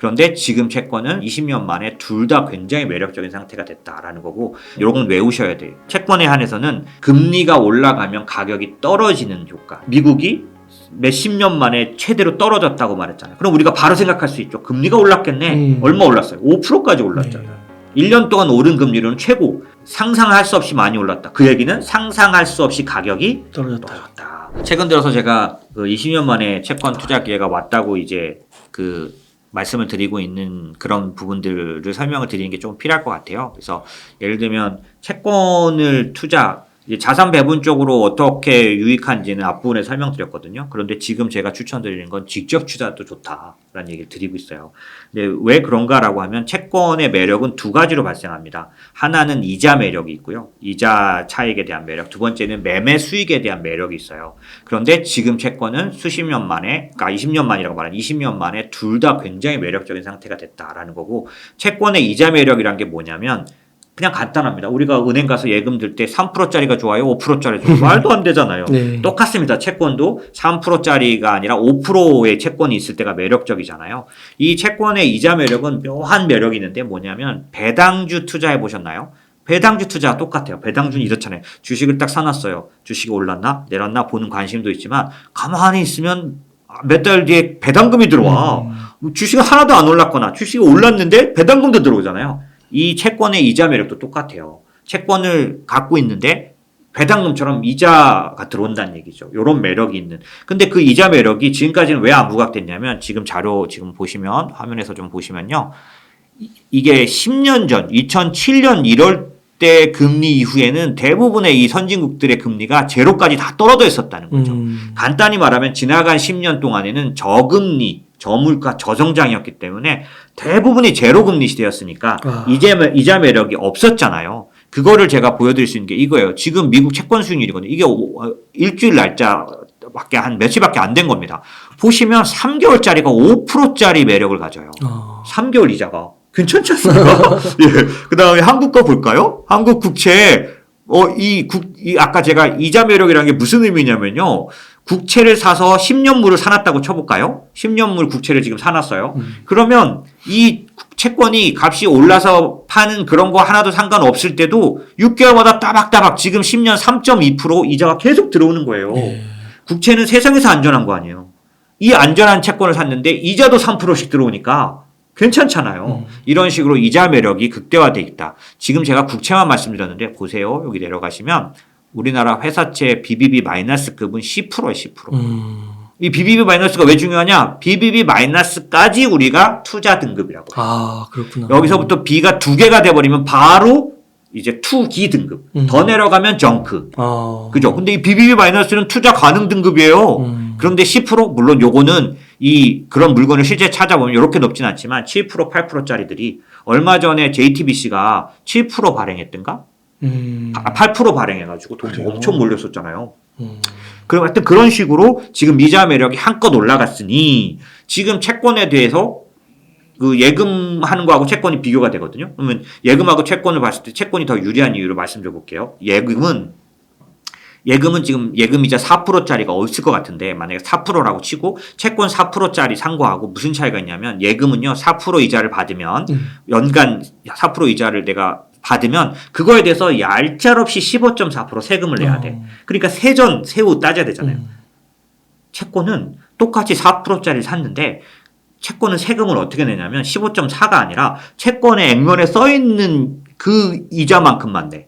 그런데 지금 채권은 20년 만에 둘 다 굉장히 매력적인 상태가 됐다라는 거고, 이런 건 외우셔야 돼요. 채권에 한해서는 금리가 올라가면 가격이 떨어지는 효과. 미국이 몇십 년 만에 최대로 떨어졌다고 말했잖아요. 그럼 우리가 바로 생각할 수 있죠. 금리가 올랐겠네. 얼마 올랐어요? 5%까지 올랐잖아요. 1년 동안 오른 금리로는 최고. 상상할 수 없이 많이 올랐다. 그 얘기는 상상할 수 없이 가격이 떨어졌다. 최근 들어서 제가 그 20년 만에 채권 투자 기회가 왔다고 이제 그 말씀을 드리고 있는 그런 부분들을 설명을 드리는 게 좀 필요할 것 같아요. 그래서 예를 들면 채권을 이제 자산 배분 쪽으로 어떻게 유익한지는 앞부분에 설명드렸거든요. 그런데 지금 제가 추천드리는 건 직접 투자도 좋다라는 얘기를 드리고 있어요. 근데 왜 그런가라고 하면 채권의 매력은 두 가지로 발생합니다. 하나는 이자 매력이 있고요. 이자 차익에 대한 매력. 두 번째는 매매 수익에 대한 매력이 있어요. 그런데 지금 채권은 수십 년 만에, 그러니까 20년 만이라고 말하는 20년 만에 둘 다 굉장히 매력적인 상태가 됐다라는 거고, 채권의 이자 매력이란 게 뭐냐면 그냥 간단합니다. 우리가 은행 가서 예금 들 때 3%짜리가 좋아요? 5%짜리 좋아요? 말도 안 되잖아요. 네. 똑같습니다. 채권도 3%짜리가 아니라 5%의 채권이 있을 때가 매력적이잖아요. 이 채권의 이자 매력은 묘한 매력이 있는데 뭐냐면, 배당주 투자해 보셨나요? 배당주 투자 똑같아요. 배당주는 이렇잖아요. 주식을 딱 사놨어요. 주식이 올랐나 내렸나 보는 관심도 있지만 가만히 있으면 몇 달 뒤에 배당금이 들어와. 주식이 하나도 안 올랐거나 주식이 올랐는데 배당금도 들어오잖아요. 이 채권의 이자 매력도 똑같아요. 채권을 갖고 있는데 배당금처럼 이자가 들어온다는 얘기죠. 이런 매력이 있는. 근데 그 이자 매력이 지금까지는 왜 안 부각됐냐면, 지금 자료 지금 보시면, 화면에서 좀 보시면요. 이게 10년 전, 2007년 1월 때 금리 이후에는 대부분의 이 선진국들의 금리가 제로까지 다 떨어져 있었다는 거죠. 간단히 말하면 지나간 10년 동안에는 저금리, 저물가, 저성장이었기 때문에 대부분이 제로금리 시대였으니까 이자 매력이 없었잖아요. 그거를 제가 보여드릴 수 있는 게 이거예요. 지금 미국 채권 수익률이거든요. 이게 일주일 날짜밖에 며칠밖에 안 된 겁니다. 보시면 3개월짜리가 5%짜리 매력을 가져요. 3개월 이자가. 괜찮지 않습니까? 예. 그 다음에 한국 거 볼까요? 한국 국채, 아까 제가 이자 매력이라는 게 무슨 의미냐면요. 국채를 사서 10년물을 사놨다고 쳐볼까요? 10년물 국채를 지금 사놨어요. 그러면 이 채권이 값이 올라서 파는 그런 거 하나도 상관없을 때도 6개월마다 따박따박 지금 10년 3.2% 이자가 계속 들어오는 거예요. 국채는 세상에서 안전한 거 아니에요. 이 안전한 채권을 샀는데 이자도 3%씩 들어오니까 괜찮잖아요. 이런 식으로 이자 매력이 극대화되어 있다. 지금 제가 국채만 말씀드렸는데 보세요. 여기 내려가시면 우리나라 회사채 BBB 마이너스급은 10%예요. 10%. 이 BBB 마이너스가 왜 중요하냐? BBB 마이너스까지 우리가 투자 등급이라고 해요. 아, 그렇구나. 여기서부터 B가 두 개가 돼버리면 바로 이제 투기 등급. 더 내려가면 정크. 그죠? 근데 이 BBB 마이너스는 투자 가능 등급이에요. 그런데 10% 물론 요거는 그런 물건을 실제 찾아보면 이렇게 높진 않지만 7%, 8%짜리들이 얼마 전에 JTBC가 7% 발행했던가? 8% 발행해가지고 돈 엄청 몰렸었잖아요. 그럼 하여튼 그런 식으로 지금 이자 매력이 한껏 올라갔으니 지금 채권에 대해서 그 예금하는 거하고 채권이 비교가 되거든요. 그러면 예금하고 채권을 봤을 때 채권이 더 유리한 이유를 말씀드려 볼게요. 예금은 지금 예금이자 4%짜리가 없을 것 같은데, 만약에 4%라고 치고 채권 4%짜리 산 거하고 무슨 차이가 있냐면, 예금은요 4% 이자를 받으면 연간 4% 이자를 내가 받으면 그거에 대해서 얄짤없이 15.4% 세금을 내야 돼. 그러니까 세후 따져야 되잖아요. 채권은 똑같이 4%짜리 샀는데 채권은 세금을 어떻게 내냐면 15.4가 아니라 채권의 액면에 써있는 그 이자만큼만 내.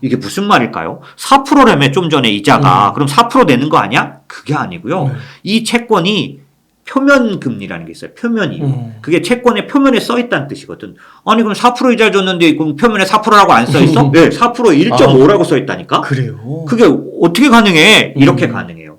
이게 무슨 말일까요? 4%라며 좀 전에 이자가. 그럼 4% 내는 거 아니야? 그게 아니고요. 이 채권이 표면 금리라는 게 있어요. 표면이. 그게 채권의 표면에 써 있다는 뜻이거든. 아니 그럼 4% 이자 줬는데 그럼 표면에 4%라고 안 써 있어? 네, 4% 1.5라고 써 있다니까. 그래요? 그게 어떻게 가능해? 이렇게 가능해요.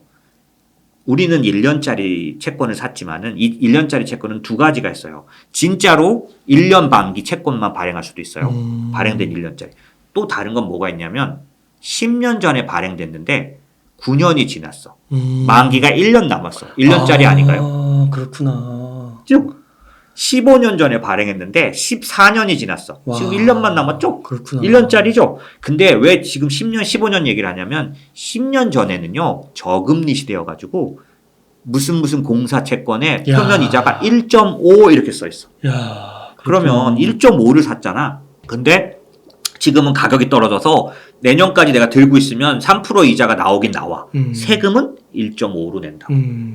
우리는 1년짜리 채권을 샀지만은 이 1년짜리 채권은 두 가지가 있어요. 진짜로 1년 만기 채권만 발행할 수도 있어요. 발행된 1년짜리. 또 다른 건 뭐가 있냐면 10년 전에 발행됐는데 9년이 지났어. 만기가 1년 남았어. 1년짜리 아닌가요? 그렇구나. 15년 전에 발행했는데 14년이 지났어. 지금 1년만 남았죠? 그렇구나. 1년짜리죠? 근데 왜 지금 10년, 15년 얘기를 하냐면 10년 전에는요, 저금리 시대여가지고 무슨 공사 채권에 야. 표면 이자가 1.5 이렇게 써 있어. 야. 그러면 1.5를 샀잖아. 근데 지금은 가격이 떨어져서 내년까지 내가 들고 있으면 3% 이자가 나오긴 나와. 세금은 1.5로 낸다.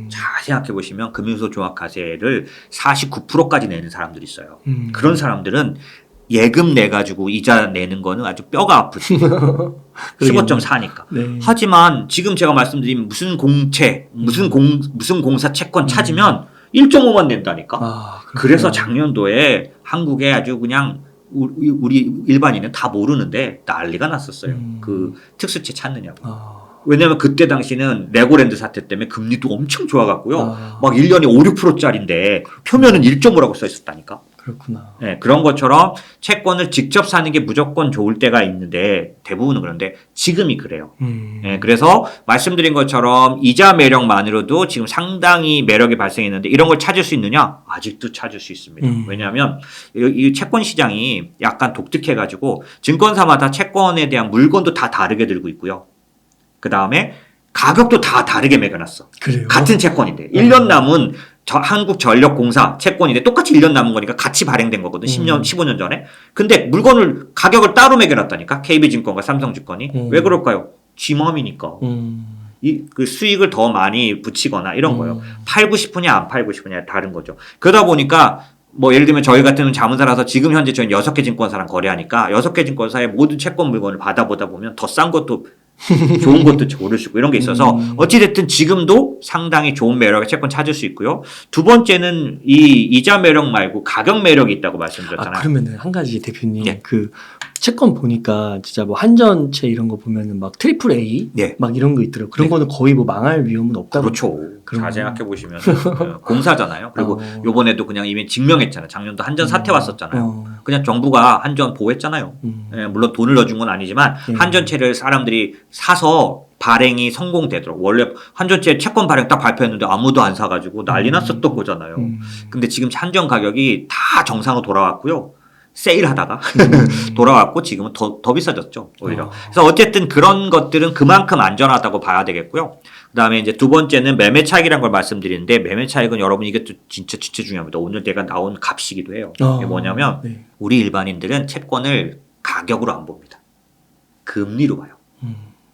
잘 생각해 보시면 금융소 종합과세를 49%까지 내는 사람들이 있어요. 그런 사람들은 예금 내 가지고 이자 내는 거는 아주 뼈가 아프지. 15.4니까. 네. 하지만 지금 제가 말씀드린 무슨 공채, 무슨 공사 채권 찾으면 1.5만 낸다니까. 아, 그래서 작년도에 한국에 아주 그냥 우리 일반인은 다 모르는데 난리가 났었어요. 그 특수채 찾느냐고. 왜냐면 그때 당시는 레고랜드 사태 때문에 금리도 엄청 좋아갖고요. 막 1년에 5, 6%짜리인데 표면은 1.5라고 써 있었다니까. 그렇구나. 네, 그런 것처럼 채권을 직접 사는 게 무조건 좋을 때가 있는데 대부분은 그런데 지금이 그래요. 네, 그래서 말씀드린 것처럼 이자 매력만으로도 지금 상당히 매력이 발생했는데 이런 걸 찾을 수 있느냐? 아직도 찾을 수 있습니다. 왜냐하면 이 채권 시장이 약간 독특해가지고 증권사마다 채권에 대한 물건도 다 다르게 들고 있고요. 그 다음에 가격도 다 다르게 매겨놨어. 그래요? 같은 채권인데 1년 남은 한국전력공사 채권인데 똑같이 1년 남은 거니까 같이 발행된 거거든. 10년, 15년 전에. 근데 물건을 가격을 따로 매겨놨다니까. KB증권과 삼성증권이. 왜 그럴까요? 지 맘이니까. 그 수익을 더 많이 붙이거나 이런 거예요. 팔고 싶으냐 안 팔고 싶으냐 다른 거죠. 그러다 보니까 뭐 예를 들면 저희 같은 자문사라서 지금 현재 저희는 6개 증권사랑 거래하니까 6개 증권사의 모든 채권 물건을 받아보다 보면 더 싼 것도 좋은 것도 고르시고 이런 게 있어서 어찌됐든 지금도 상당히 좋은 매력의 채권 찾을 수 있고요. 두 번째는 이 이자 매력 말고 가격 매력이 있다고 말씀드렸잖아요. 그러면은 한 가지 대표님 네. 그 채권 보니까 진짜 뭐 한전채 이런 거 보면은 막 트리플 A 네. 막 이런 거 있더라고. 그런 네. 거는 거의 뭐 망할 위험은 없다고. 그렇죠. 잘 생각해 보시면 공사잖아요. 그리고 요번에도 그냥 이미 증명했잖아요. 작년도 한전 사태 왔었잖아요. 그냥 정부가 한전 보호했잖아요. 예, 물론 돈을 넣어준 건 아니지만 한전채를 사람들이 사서 발행이 성공되도록. 원래 한전채 채권 발행 딱 발표했는데 아무도 안 사가지고 난리 났었던 거잖아요. 근데 지금 한전 가격이 다 정상으로 돌아왔고요. 세일하다가 돌아왔고 지금은 더 비싸졌죠 오히려. 그래서 어쨌든 그런 것들은 그만큼 안전하다고 봐야 되겠고요. 그다음에 이제 두 번째는 매매 차익이라는 걸 말씀드리는데 매매 차익은 여러분 이게 또 진짜 중요합니다. 오늘 내가 나온 값이기도 해요. 이게 뭐냐면 네. 우리 일반인들은 채권을 가격으로 안 봅니다. 금리로 봐요.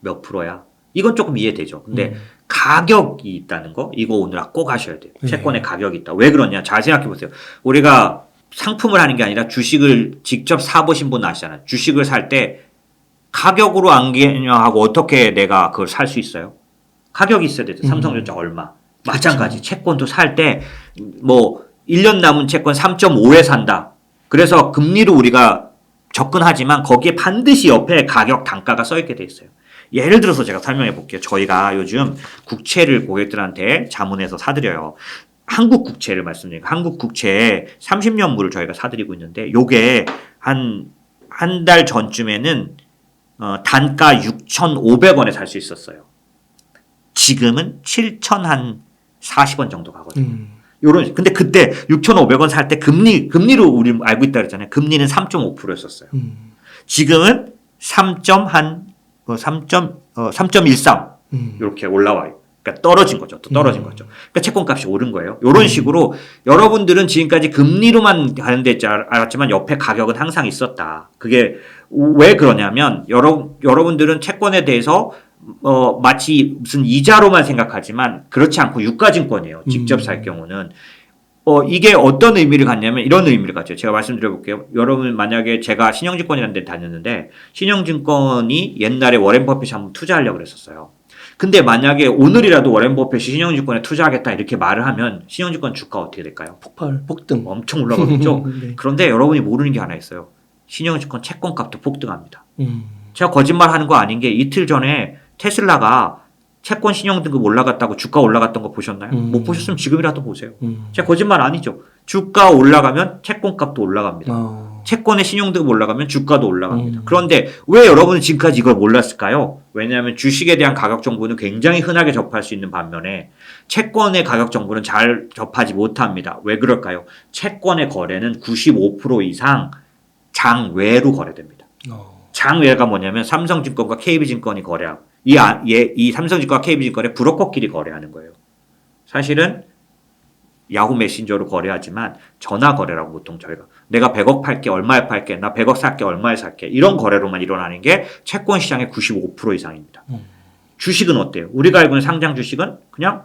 몇 프로야? 이건 조금 이해되죠. 근데 가격이 있다는 거 이거 오늘 꼭 하셔야 돼요. 채권의 가격이 있다. 왜 그러냐? 잘 생각해 보세요. 우리가 상품을 하는 게 아니라 주식을 직접 사보신 분 아시잖아요. 주식을 살 때 가격으로 안개하고 어떻게 내가 그걸 살 수 있어요? 가격이 있어야 되죠. 삼성전자 얼마. 마찬가지. 채권도 살 때 뭐 1년 남은 채권 3.5에 산다. 그래서 금리로 우리가 접근하지만 거기에 반드시 옆에 가격 단가가 써 있게 돼 있어요. 예를 들어서 제가 설명해 볼게요. 저희가 요즘 국채를 고객들한테 자문해서 사드려요. 한국 국채를 말씀드리니까 한국 국채 30년물을 저희가 사드리고 있는데 요게 한 달 전쯤에는 단가 6,500원에 살 수 있었어요. 지금은 7,040원 정도 가거든요. 요런 근데 그때 6,500원 살 때 금리로 우리 알고 있다 그랬잖아요. 금리는 3.5%였었어요. 지금은 3.13 이렇게 올라와요. 그러니까 떨어진 거죠. 또 떨어진 거죠. 그러니까 채권값이 오른 거예요. 이런 식으로 여러분들은 지금까지 금리로만 가는 데 알았지만 옆에 가격은 항상 있었다. 그게 왜 그러냐면 여러분들은 채권에 대해서 마치 무슨 이자로만 생각하지만 그렇지 않고 유가증권이에요. 직접 살 경우는. 이게 어떤 의미를 갖냐면 이런 의미를 갖죠. 제가 말씀드려 볼게요. 여러분 만약에 제가 신영증권이라는 데 다녔는데 신영증권이 옛날에 워렌 버핏이 한번 투자하려고 그랬었어요. 근데 만약에 오늘이라도 워렌 버핏이 신영증권에 투자하겠다 이렇게 말을 하면 신영증권 주가 어떻게 될까요? 폭등. 엄청 올라가겠죠. 네. 그런데 여러분이 모르는 게 하나 있어요. 신영증권 채권값도 폭등합니다. 제가 거짓말하는 거 아닌 게 이틀 전에 테슬라가 채권 신용등급 올라갔다고 주가 올라갔던 거 보셨나요? 못 보셨으면 지금이라도 보세요. 제가 거짓말 아니죠. 주가 올라가면 채권값도 올라갑니다. 채권의 신용등급 올라가면 주가도 올라갑니다. 그런데 왜 여러분은 지금까지 이걸 몰랐을까요? 왜냐하면 주식에 대한 가격 정보는 굉장히 흔하게 접할 수 있는 반면에 채권의 가격 정보는 잘 접하지 못합니다. 왜 그럴까요? 채권의 거래는 95% 이상 장외로 거래됩니다. 장외가 뭐냐면 삼성증권과 KB증권이 거래하고 이 삼성증권과 KB증권의 브로커끼리 거래하는 거예요. 사실은 야후 메신저로 거래하지만 전화 거래라고 보통 저희가 내가 100억 팔게 얼마에 팔게 나 100억 살게 얼마에 살게 이런 거래로만 일어나는 게 채권 시장의 95% 이상입니다. 주식은 어때요? 우리가 알고 있는 상장 주식은 그냥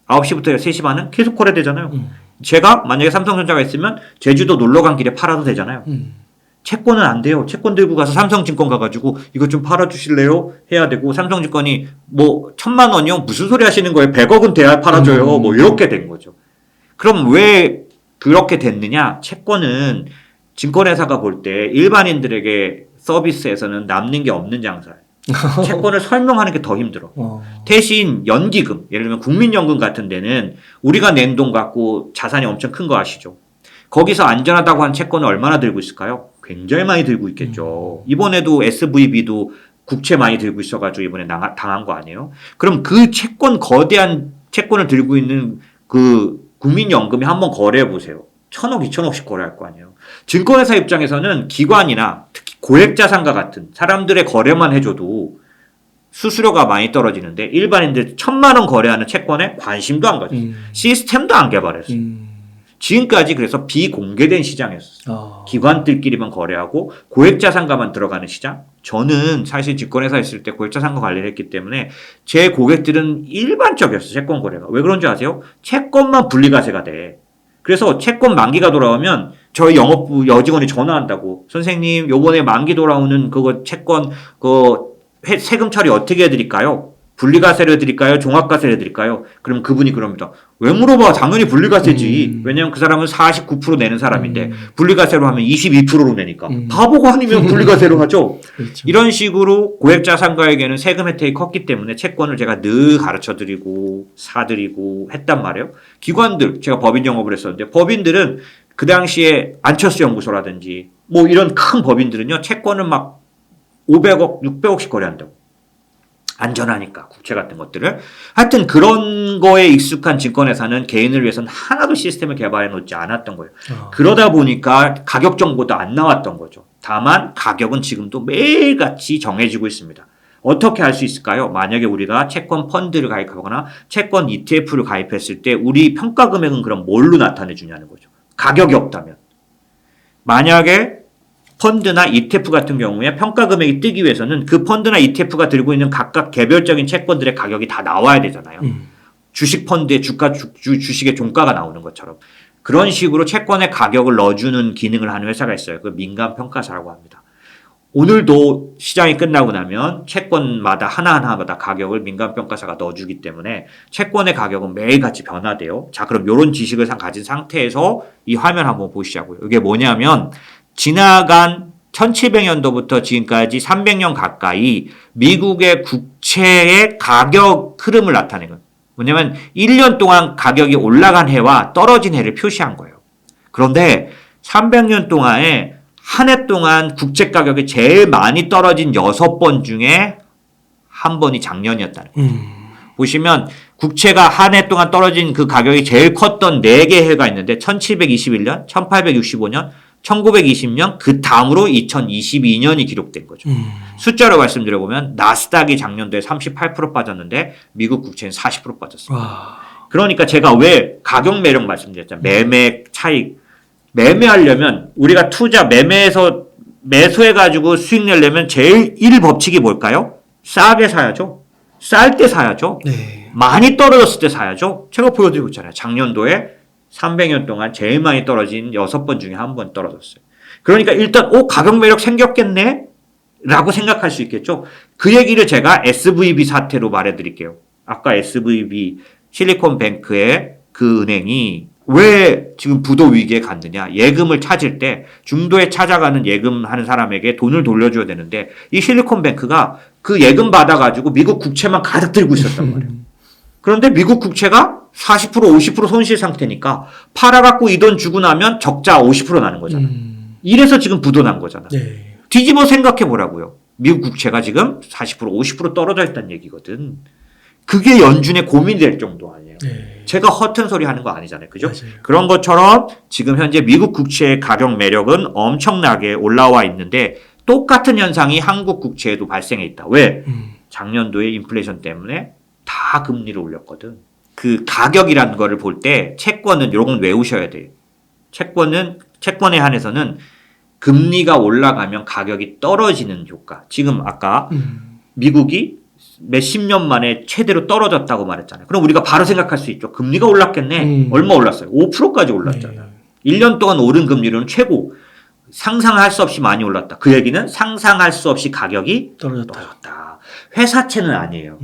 9시부터 3시 반은 계속 거래되잖아요. 제가 만약에 삼성전자가 있으면 제주도 놀러 간 길에 팔아도 되잖아요. 채권은 안 돼요. 채권 들고 가서 삼성증권 가가지고 이것 좀 팔아주실래요? 해야 되고 삼성증권이 뭐 1,000만 원이요? 무슨 소리 하시는 거예요? 100억은 돼야 팔아줘요. 뭐 이렇게 된 거죠. 그럼 왜 그렇게 됐느냐? 채권은 증권회사가 볼 때 일반인들에게 서비스에서는 남는 게 없는 장사예요. 채권을 설명하는 게 더 힘들어. 대신 연기금, 예를 들면 국민연금 같은 데는 우리가 낸 돈 갖고 자산이 엄청 큰 거 아시죠? 거기서 안전하다고 한 채권을 얼마나 들고 있을까요? 굉장히 많이 들고 있겠죠. 이번에도 SVB도 국채 많이 들고 있어가지고 이번에 당한 거 아니에요? 그럼 그 채권, 거대한 채권을 들고 있는 그 국민연금이 한번 거래해 보세요. 1,000억, 2,000억씩 거래할 거 아니에요. 증권회사 입장에서는 기관이나 특히 고액자산가 같은 사람들의 거래만 해줘도 수수료가 많이 떨어지는데 일반인들 1,000만 원 거래하는 채권에 관심도 안 가졌어요. 시스템도 안 개발했어요. 지금까지 그래서 비공개된 시장이었어요. 기관들끼리만 거래하고 고액자산가만 들어가는 시장. 저는 사실 증권회사 있을 때 고액자산가 관리를 했기 때문에 제 고객들은 일반적이었어요. 채권 거래가. 왜 그런지 아세요? 채권만 분리과세가 돼. 그래서 채권 만기가 돌아오면 저희 영업부 여직원이 전화한다고. 선생님 요번에 만기 돌아오는 그거 채권 세금 처리 어떻게 해드릴까요? 분리과세를 해드릴까요? 종합과세를 해드릴까요? 그럼 그분이 그럽니다. 왜 물어봐? 당연히 분리과세지. 왜냐면 그 사람은 49% 내는 사람인데 분리과세로 하면 22%로 내니까. 바보가 아니면 분리과세로 하죠. 그렇죠. 이런 식으로 고액자산가에게는 세금 혜택이 컸기 때문에 채권을 제가 늘 가르쳐드리고 사드리고 했단 말이에요. 기관들, 제가 법인 영업을 했었는데 법인들은 그 당시에 안철수 연구소라든지 뭐 이런 큰 법인들은요. 채권을 막 500억, 600억씩 거래한다고. 안전하니까 국채 같은 것들을 하여튼 그런 거에 익숙한 증권회사는 개인을 위해서는 하나도 시스템을 개발해 놓지 않았던 거예요. 그러다 보니까 가격 정보도 안 나왔던 거죠. 다만 가격은 지금도 매일같이 정해지고 있습니다. 어떻게 할 수 있을까요? 만약에 우리가 채권 펀드를 가입하거나 채권 ETF를 가입했을 때 우리 평가 금액은 그럼 뭘로 나타내 주냐는 거죠. 가격이 없다면. 만약에 펀드나 ETF 같은 경우에 평가 금액이 뜨기 위해서는 그 펀드나 ETF가 들고 있는 각각 개별적인 채권들의 가격이 다 나와야 되잖아요. 주식 펀드의 주식의 종가가 나오는 것처럼. 그런 식으로 채권의 가격을 넣어주는 기능을 하는 회사가 있어요. 그 민간평가사라고 합니다. 오늘도 시장이 끝나고 나면 채권마다 하나하나마다 가격을 민간평가사가 넣어주기 때문에 채권의 가격은 매일같이 변화돼요. 자, 그럼 이런 지식을 가진 상태에서 이 화면 한번 보시자고요. 이게 뭐냐면 지나간 1700년도부터 지금까지 300년 가까이 미국의 국채의 가격 흐름을 나타낸 거예요. 뭐냐면 1년 동안 가격이 올라간 해와 떨어진 해를 표시한 거예요. 그런데 300년 동안에 한 해 동안 국채 가격이 제일 많이 떨어진 6번 중에 한 번이 작년이었다는 거예요. 보시면 국채가 한 해 동안 떨어진 그 가격이 제일 컸던 4개 해가 있는데 1721년, 1865년, 1920년 그 다음으로 2022년이 기록된 거죠. 숫자로 말씀드려보면 나스닥이 작년도에 38% 빠졌는데 미국 국채는 40% 빠졌어요. 그러니까 제가 왜 가격 매력 말씀드렸잖아요. 매매 차익. 매매하려면 우리가 투자 매매에서 매수해가지고 수익 내려면 제일 1법칙이 뭘까요? 싸게 사야죠. 쌀 때 사야죠. 네. 많이 떨어졌을 때 사야죠. 제가 보여드리고 있잖아요. 작년도에 300년 동안 제일 많이 떨어진 6번 중에 한 번 떨어졌어요. 그러니까 일단 가격 매력 생겼겠네? 라고 생각할 수 있겠죠. 그 얘기를 제가 SVB 사태로 말해드릴게요. 아까 SVB 실리콘뱅크의 그 은행이 왜 지금 부도 위기에 갔느냐. 예금을 찾을 때 중도에 찾아가는 예금하는 사람에게 돈을 돌려줘야 되는데 이 실리콘뱅크가 그 예금 받아가지고 미국 국채만 가득 들고 있었단 말이에요. 그런데 미국 국채가 40% 50% 손실 상태니까 팔아갖고 이 돈 주고 나면 적자 50% 나는 거잖아. 이래서 지금 부도 난 거잖아. 네. 뒤집어 생각해 보라고요. 미국 국채가 지금 40% 50% 떨어져 있다는 얘기거든. 그게 연준의 고민이 될 정도 아니에요. 네. 제가 허튼 소리 하는 거 아니잖아요. 그죠? 맞아요. 그런 것처럼 지금 현재 미국 국채의 가격 매력은 엄청나게 올라와 있는데 똑같은 현상이 한국 국채에도 발생해 있다. 왜? 작년도에 인플레이션 때문에 다 금리를 올렸거든. 그 가격이라는 거를 볼 때 채권은 요건 외우셔야 돼요. 채권에 한해서는 금리가 올라가면 가격이 떨어지는 효과. 지금 아까 미국이 몇십 년 만에 최대로 떨어졌다고 말했잖아요. 그럼 우리가 바로 생각할 수 있죠. 금리가 올랐겠네. 얼마 올랐어요? 5%까지 올랐잖아요. 1년 동안 오른 금리로는 최고. 상상할 수 없이 많이 올랐다. 그 얘기는 상상할 수 없이 가격이 떨어졌다. 회사채는 아니에요.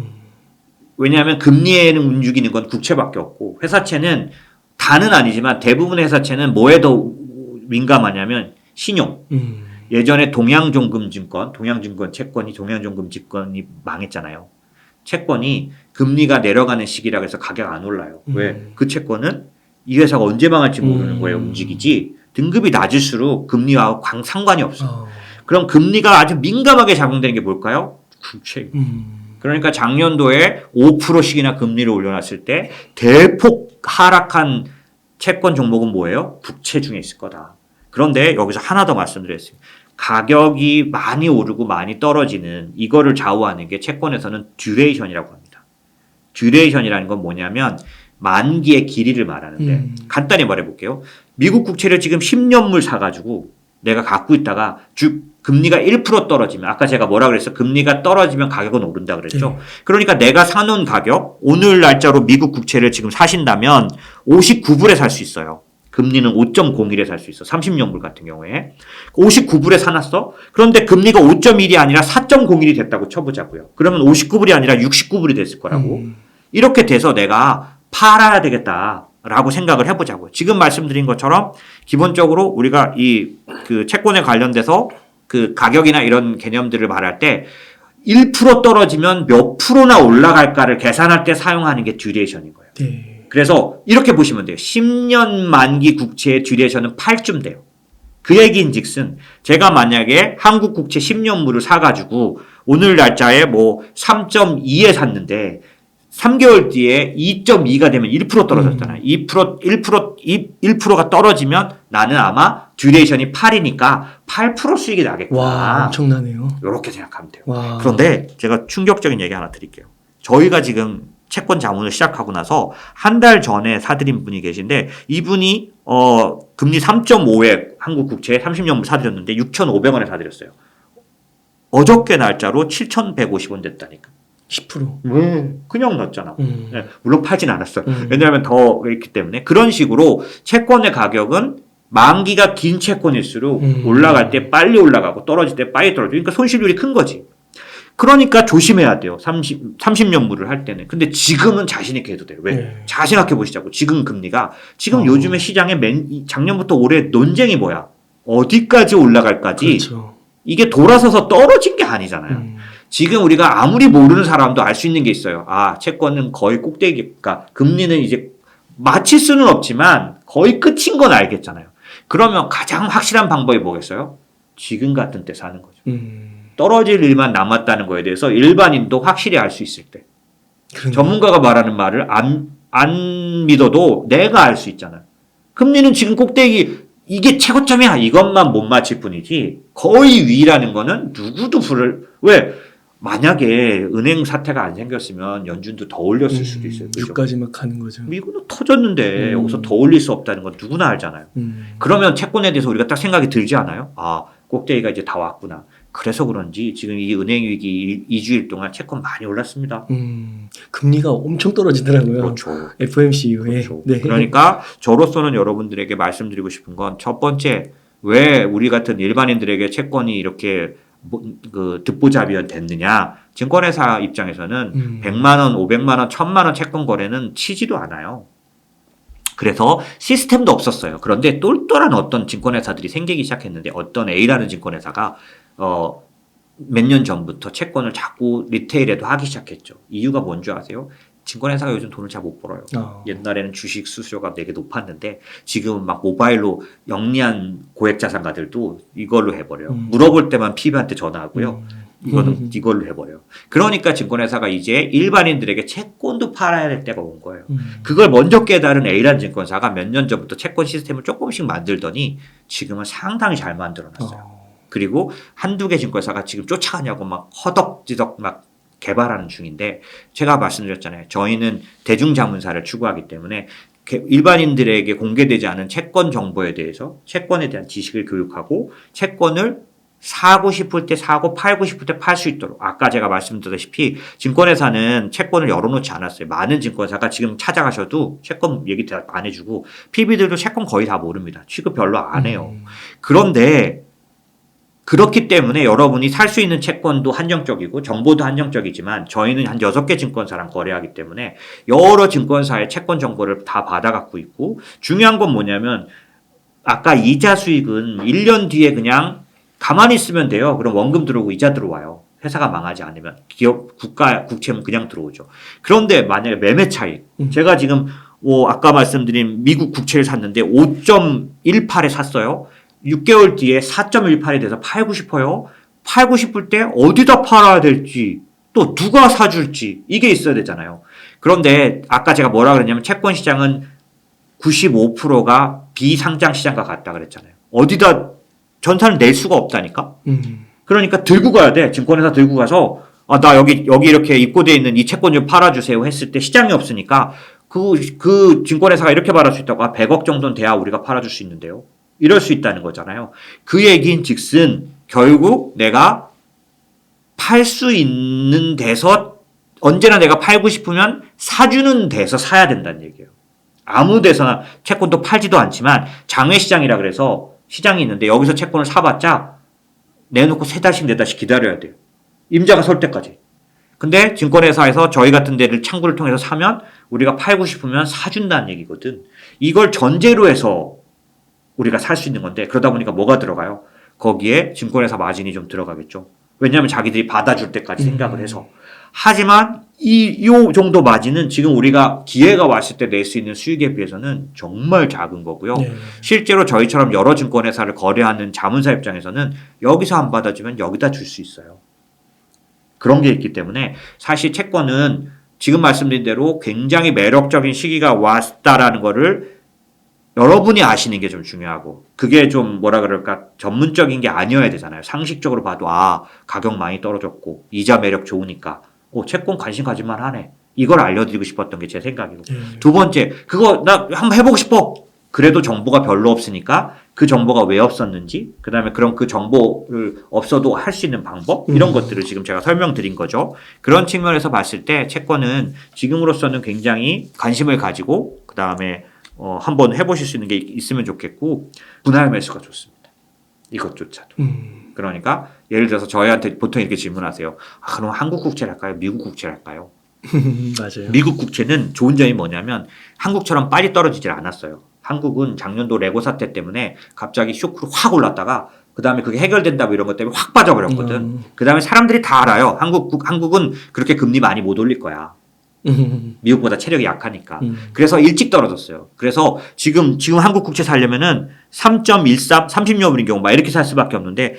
왜냐하면 금리에는 움직이는 건 국채밖에 없고 회사채는 다는 아니지만 대부분의 회사채는 뭐에 더 민감하냐면 신용. 예전에 동양종금증권 채권이 동양종금증권이 망했잖아요. 채권이 금리가 내려가는 시기라 해서 가격 안 올라요. 왜? 그 채권은 이 회사가 언제 망할지 모르는 거에 움직이지 등급이 낮을수록 금리와 상관이 없어요. 그럼 금리가 아주 민감하게 작용되는 게 뭘까요? 국채. 그러니까 작년도에 5%씩이나 금리를 올려놨을 때 대폭 하락한 채권 종목은 뭐예요? 국채 중에 있을 거다. 그런데 여기서 하나 더 말씀드렸어요. 가격이 많이 오르고 많이 떨어지는 이거를 좌우하는 게 채권에서는 듀레이션이라고 합니다. 듀레이션이라는 건 뭐냐면 만기의 길이를 말하는데 간단히 말해볼게요. 미국 국채를 지금 10년물 사가지고 내가 갖고 있다가 금리가 1% 떨어지면 아까 제가 뭐라 그랬어? 금리가 떨어지면 가격은 오른다 그랬죠. 그러니까 내가 사놓은 가격 오늘 날짜로 미국 국채를 지금 사신다면 59불에 살 수 있어요. 금리는 5.01에 살 수 있어. 30년물 같은 경우에. 59불에 사놨어. 그런데 금리가 5.1이 아니라 4.01이 됐다고 쳐보자고요. 그러면 59불이 아니라 69불이 됐을 거라고. 이렇게 돼서 내가 팔아야 되겠다라고 생각을 해보자고요. 지금 말씀드린 것처럼 기본적으로 우리가 그 채권에 관련돼서 그 가격이나 이런 개념들을 말할 때 1% 떨어지면 몇 프로나 올라갈까를 계산할 때 사용하는 게 듀레이션인 거예요. 네. 그래서 이렇게 보시면 돼요. 10년 만기 국채의 듀레이션은 8쯤 돼요. 그 얘기인즉슨 제가 만약에 한국 국채 10년물을 사가지고 오늘 날짜에 뭐 3.2에 샀는데 3개월 뒤에 2.2가 되면 1% 떨어졌잖아요. 1%가 떨어지면 나는 아마 듀레이션이 8이니까 8% 수익이 나겠구나. 와, 엄청나네요. 이렇게 생각하면 돼요. 와. 그런데 제가 충격적인 얘기 하나 드릴게요. 저희가 지금 채권 자문을 시작하고 나서 한 달 전에 사드린 분이 계신데 이분이 금리 3.5에 한국 국채에 30년물 사드렸는데 6,500원에 사드렸어요. 어저께 날짜로 7,150원 됐다니까. 10%. 왜? 그냥 넣었잖아. 네, 물론 팔진 않았어요. 왜냐하면 더 있기 때문에. 그런 식으로 채권의 가격은 만기가 긴 채권일수록 올라갈 때 빨리 올라가고 떨어질 때 빨리 떨어지고 그러니까 손실률이 큰 거지. 그러니까 조심해야 돼요. 30년물을 할 때는. 근데 지금은 자신 있게 해도 돼요. 왜? 네. 잘 생각해 보시자고. 지금 금리가 지금 요즘에 시장에 작년부터 올해 논쟁이 뭐야? 어디까지 올라갈까지 그렇죠. 이게 돌아서서 떨어진 게 아니잖아요. 지금 우리가 아무리 모르는 사람도 알 수 있는 게 있어요. 아, 채권은 거의 꼭대기니까 금리는 이제 마칠 수는 없지만 거의 끝인 건 알겠잖아요. 그러면 가장 확실한 방법이 뭐겠어요? 지금 같은 때 사는 거죠. 떨어질 일만 남았다는 거에 대해서 일반인도 확실히 알 수 있을 때. 그러네요. 전문가가 말하는 말을 안 믿어도 내가 알 수 있잖아요. 금리는 지금 꼭대기 이게 최고점이야. 이것만 못 맞힐 뿐이지 거의 위라는 거는 누구도 왜? 만약에 은행 사태가 안 생겼으면 연준도 더 올렸을 수도 있어요. 그렇죠? 6까지 막 가는 거죠. 미국은 터졌는데 여기서 더 올릴 수 없다는 건 누구나 알잖아요. 그러면 채권에 대해서 우리가 딱 생각이 들지 않아요? 아, 꼭대기가 이제 다 왔구나. 그래서 그런지 지금 이 은행 위기 2주일 동안 채권 많이 올랐습니다. 금리가 엄청 떨어지더라고요. 그렇죠. FOMC 이후에. 그렇죠. 네. 그러니까 저로서는 여러분들에게 말씀드리고 싶은 건 첫 번째 왜 우리 같은 일반인들에게 채권이 이렇게 듣보잡이 됐느냐. 증권회사 입장에서는 100만 원, 500만 원, 1000만 원 채권 거래는 치지도 않아요. 그래서 시스템도 없었어요. 그런데 똘똘한 어떤 증권회사들이 생기기 시작했는데 어떤 A라는 증권회사가 몇 년 전부터 채권을 자꾸 리테일에도 하기 시작했죠. 이유가 뭔지 아세요? 증권회사가 요즘 돈을 잘 못 벌어요. 옛날에는 주식 수수료가 되게 높았는데 지금은 막 모바일로 영리한 고액자산가들도 이걸로 해버려요. 물어볼 때만 PB한테 전화하고요. 이걸로 해버려요. 그러니까 증권회사가 이제 일반인들에게 채권도 팔아야 될 때가 온 거예요. 그걸 먼저 깨달은 A라는 증권사가 몇 년 전부터 채권 시스템을 조금씩 만들더니 지금은 상당히 잘 만들어놨어요. 그리고 한두 개 증권사가 지금 쫓아가냐고 막 허덕지덕 막 개발하는 중인데 제가 말씀드렸잖아요. 저희는 대중자문사를 추구하기 때문에 일반인들에게 공개되지 않은 채권 정보에 대해서 채권에 대한 지식을 교육하고 채권을 사고 싶을 때 사고 팔고 싶을 때 팔 수 있도록 아까 제가 말씀드렸다시피 증권회사는 채권을 열어놓지 않았어요. 많은 증권사가 지금 찾아가셔도 채권 얘기 대답 안 해주고 PB들도 채권 거의 다 모릅니다. 취급 별로 안 해요. 그런데 그렇기 때문에 여러분이 살 수 있는 채권도 한정적이고 정보도 한정적이지만 저희는 한 6개 증권사랑 거래하기 때문에 여러 증권사의 채권 정보를 다 받아갖고 있고 중요한 건 뭐냐면 아까 이자 수익은 1년 뒤에 그냥 가만히 있으면 돼요. 그럼 원금 들어오고 이자 들어와요. 회사가 망하지 않으면 기업 국채는 그냥 들어오죠. 그런데 만약에 매매 차익 제가 지금 아까 말씀드린 미국 국채를 샀는데 5.18에 샀어요. 6개월 뒤에 4.18이 돼서 팔고 싶어요. 팔고 싶을 때 어디다 팔아야 될지 또 누가 사줄지 이게 있어야 되잖아요. 그런데 아까 제가 뭐라 그랬냐면 채권 시장은 95%가 비상장 시장과 같다 그랬잖아요. 어디다 전산을 낼 수가 없다니까. 그러니까 들고 가야 돼. 증권회사 들고 가서 나 여기 이렇게 입고되어 있는 이 채권 좀 팔아주세요 했을 때 시장이 없으니까 그 증권회사가 이렇게 말할 수 있다고 100억 정도는 돼야 우리가 팔아줄 수 있는데요. 이럴 수 있다는 거잖아요. 그 얘기인 즉슨 결국 내가 팔 수 있는 데서 언제나 내가 팔고 싶으면 사주는 데서 사야 된다는 얘기예요. 아무 데서나 채권도 팔지도 않지만 장외시장이라 그래서 시장이 있는데 여기서 채권을 사봤자 내놓고 3달씩 4달씩 기다려야 돼요. 임자가 설 때까지. 근데 증권회사에서 저희 같은 데를 창구를 통해서 사면 우리가 팔고 싶으면 사준다는 얘기거든. 이걸 전제로 해서 우리가 살 수 있는 건데 그러다 보니까 뭐가 들어가요? 거기에 증권회사 마진이 좀 들어가겠죠. 왜냐하면 자기들이 받아줄 때까지 생각을 해서. 하지만 이 정도 마진은 지금 우리가 기회가 왔을 때 낼 수 있는 수익에 비해서는 정말 작은 거고요. 네. 실제로 저희처럼 여러 증권회사를 거래하는 자문사 입장에서는 여기서 안 받아주면 여기다 줄 수 있어요. 그런 게 있기 때문에 사실 채권은 지금 말씀드린 대로 굉장히 매력적인 시기가 왔다라는 거를 여러분이 아시는 게 좀 중요하고 그게 좀 뭐라 그럴까 전문적인 게 아니어야 되잖아요. 상식적으로 봐도 가격 많이 떨어졌고 이자 매력 좋으니까 채권 관심 가질만 하네. 이걸 알려드리고 싶었던 게 제 생각이고 두 번째 그거 나 한번 해보고 싶어. 그래도 정보가 별로 없으니까 그 정보가 왜 없었는지 그 다음에 그럼 그 정보를 없어도 할 수 있는 방법 이런 것들을 지금 제가 설명드린 거죠. 그런 측면에서 봤을 때 채권은 지금으로서는 굉장히 관심을 가지고 그 다음에 한번 해보실 수 있는 게 있으면 좋겠고 분할 매수가 좋습니다. 이것조차도. 그러니까 예를 들어서 저희한테 보통 이렇게 질문하세요. 그럼 한국 국채를 할까요? 미국 국채를 할까요? 맞아요. 미국 국채는 좋은 점이 뭐냐면 한국처럼 빨리 떨어지질 않았어요. 한국은 작년도 레고 사태 때문에 갑자기 쇼크로 확 올랐다가 그 다음에 그게 해결된다고 이런 것 때문에 확 빠져버렸거든. 그 다음에 사람들이 다 알아요. 한국은 그렇게 금리 많이 못 올릴 거야. 미국보다 체력이 약하니까. 그래서 일찍 떨어졌어요. 그래서 지금 한국 국채 살려면은 3.13, 30년 불인 경우 막 이렇게 살 수밖에 없는데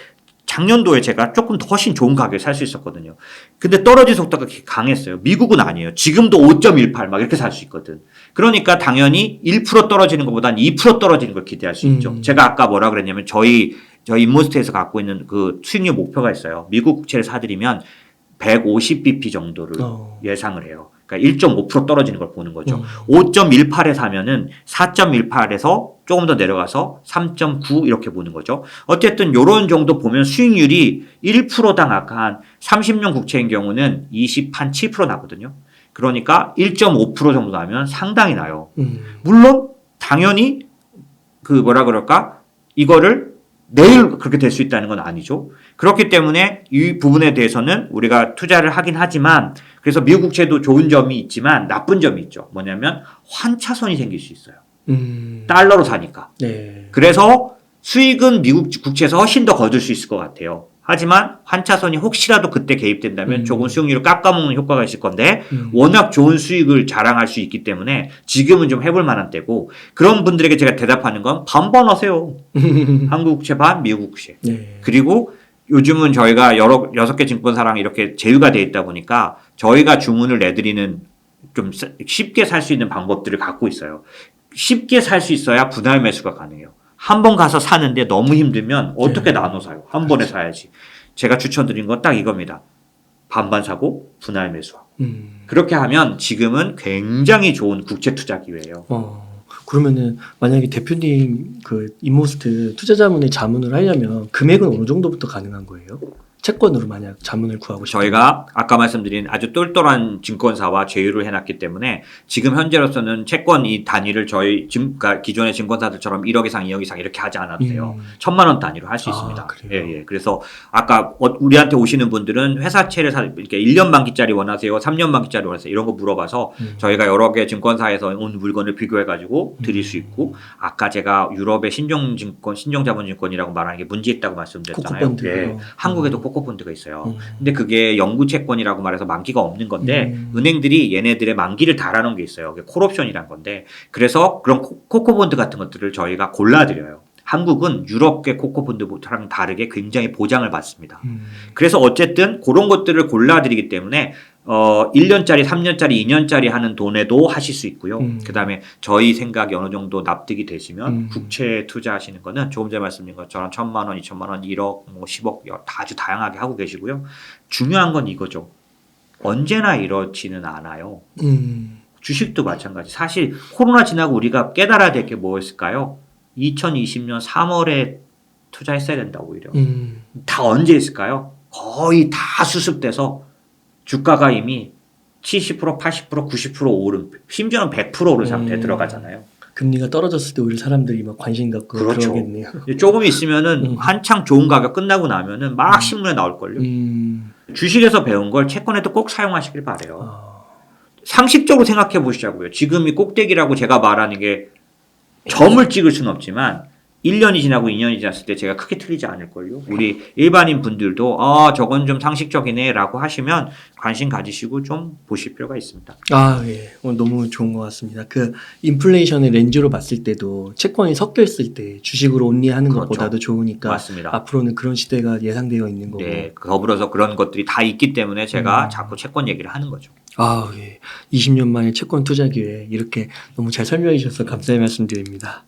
작년도에 제가 조금 더 훨씬 좋은 가격에 살 수 있었거든요. 근데 떨어진 속도가 강했어요. 미국은 아니에요. 지금도 5.18 막 이렇게 살 수 있거든. 그러니까 당연히 1% 떨어지는 것보단 2% 떨어지는 걸 기대할 수 있죠. 제가 아까 뭐라 그랬냐면 저희 인모스트에서 갖고 있는 그 수익률 목표가 있어요. 미국 국채를 사들이면 150bp 정도를 예상을 해요. 그러니까 1.5% 떨어지는 걸 보는 거죠. 5.18에 사면은 4.18에서 조금 더 내려가서 3.9 이렇게 보는 거죠. 어쨌든 요런 정도 보면 수익률이 1%당 아까 한 30년 국채인 경우는 7% 나거든요. 그러니까 1.5% 정도 나면 상당히 나요. 물론 당연히 그 뭐라 그럴까? 이거를 내일 그렇게 될 수 있다는 건 아니죠. 그렇기 때문에 이 부분에 대해서는 우리가 투자를 하긴 하지만 그래서 미국 국채도 좋은 점이 있지만 나쁜 점이 있죠. 뭐냐면 환차손이 생길 수 있어요. 달러로 사니까. 네. 그래서 수익은 미국 국채에서 훨씬 더 거둘 수 있을 것 같아요. 하지만 환차손이 혹시라도 그때 개입된다면 조금 수익률을 깎아먹는 효과가 있을 건데 워낙 좋은 수익을 자랑할 수 있기 때문에 지금은 좀 해볼 만한 때고 그런 분들에게 제가 대답하는 건 반반 하세요. 한국 국채 반, 미국 국채. 네. 그리고 요즘은 저희가 6개 증권사랑 이렇게 제휴가 돼 있다 보니까 저희가 주문을 내드리는 좀 쉽게 살 수 있는 방법들을 갖고 있어요. 쉽게 살 수 있어야 분할 매수가 가능해요. 한 번 가서 사는데 너무 힘들면 어떻게 나눠 사요? 한 번에 사야지. 제가 추천드린 건 딱 이겁니다. 반반 사고 분할 매수하고. 그렇게 하면 지금은 굉장히 좋은 국채 투자 기회예요. 그러면은 만약에 대표님 그 인모스트 투자자문에 자문을 하려면 금액은 어느 정도부터 가능한 거예요? 채권으로 만약 자문을 구하고 싶다면. 저희가 아까 말씀드린 아주 똘똘한 증권사와 제휴를 해놨기 때문에 지금 현재로서는 채권 이 단위를 저희 그러니까 기존의 증권사들처럼 1억 이상, 2억 이상 이렇게 하지 않아도 돼요. 1,000만 원 단위로 할 수 있습니다. 그래요? 예. 그래서 아까 우리한테 오시는 분들은 회사채를 이렇게 1년 만기짜리 원하세요, 3년 만기짜리 원하세요 이런 거 물어봐서 저희가 여러 개 증권사에서 온 물건을 비교해가지고 드릴 수 있고 아까 제가 유럽의 신종자본증권이라고 말하는 게 문제 있다고 말씀드렸잖아요. 코코펀드. 예. 한국에도 코코펀드가 있어요. 근데 그게 영구 채권이라고 말해서 만기가 없는 건데 은행들이 얘네들의 만기를 달아놓은 게 있어요. 그게 콜옵션이란 건데 그래서 그런 코코펀드 같은 것들을 저희가 골라드려요. 한국은 유럽계 코코펀드랑 다르게 굉장히 보장을 받습니다. 그래서 어쨌든 그런 것들을 골라드리기 때문에 1년짜리, 3년짜리, 2년짜리 하는 돈에도 하실 수 있고요. 그 다음에 저희 생각이 어느 정도 납득이 되시면 국채 투자하시는 거는 조금 전에 말씀드린 것처럼 1,000만 원, 2,000만 원, 1억, 뭐 10억 아주 다양하게 하고 계시고요. 중요한 건 이거죠. 언제나 이렇지는 않아요. 주식도 마찬가지. 사실 코로나 지나고 우리가 깨달아야 될 게 뭐였을까요? 2020년 3월에 투자했어야 된다 오히려. 다 언제 있을까요? 거의 다 수습돼서 주가가 이미 70%, 80%, 90% 오른, 심지어는 100% 오른 상태에 들어가잖아요. 금리가 떨어졌을 때 오히려 사람들이 막 관심 갖고 그렇죠. 그러겠네요. 조금 있으면은 한창 좋은 가격 끝나고 나면은 막 신문에 나올걸요. 주식에서 배운 걸 채권에도 꼭 사용하시길 바래요. 상식적으로 생각해 보시자고요. 지금이 꼭대기라고 제가 말하는 게 점을 찍을 수는 없지만 1년이 지나고 2년이 지났을 때 제가 크게 틀리지 않을걸요. 우리 일반인 분들도 저건 좀 상식적이네 라고 하시면 관심 가지시고 좀 보실 필요가 있습니다. 예. 너무 좋은 것 같습니다. 그 인플레이션의 렌즈로 봤을 때도 채권이 섞여 있을 때 주식으로 온리하는 그렇죠. 것보다도 좋으니까 맞습니다. 앞으로는 그런 시대가 예상되어 있는 거고. 네, 더불어서 그런 것들이 다 있기 때문에 제가 자꾸 채권 얘기를 하는 거죠. 예. 20년 만에 채권 투자 기회 이렇게 너무 잘 설명해 주셔서 감사의 말씀드립니다.